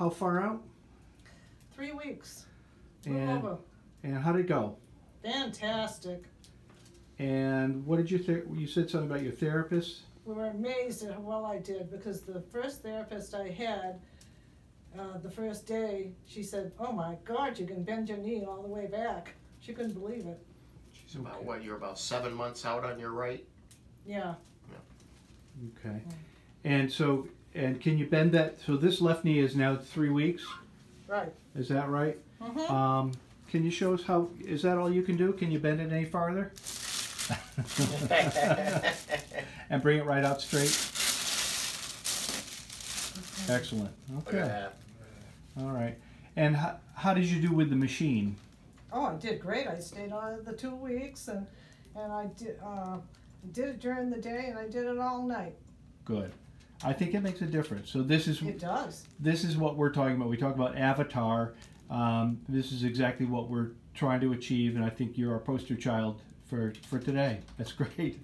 how far out? 3 weeks. And Over. and how did it go? Fantastic. And what did you said something about your therapist? We were amazed at how well I did, because the first therapist I had, the first day, she said, "Oh my God, you can bend your knee all the way back." She couldn't believe it. She's about, what, you're about 7 months out on your right? Yeah. Okay. And so, and can you bend that? So this left knee is now 3 weeks. Right. Is that right? Mm-hmm. Can you show us how? Is that all you can do? Can you bend it any farther? And bring it right out straight. Excellent. Look at Okay. that. All right. And how did you do with the machine? Oh, I did great. I stayed on it the 2 weeks, and I did it during the day, and I did it all night. Good. I think it makes a difference. So this is It does. This is what we're talking about. We talk about Avatar. This is exactly what we're trying to achieve, and I think you're our poster child for today. That's great.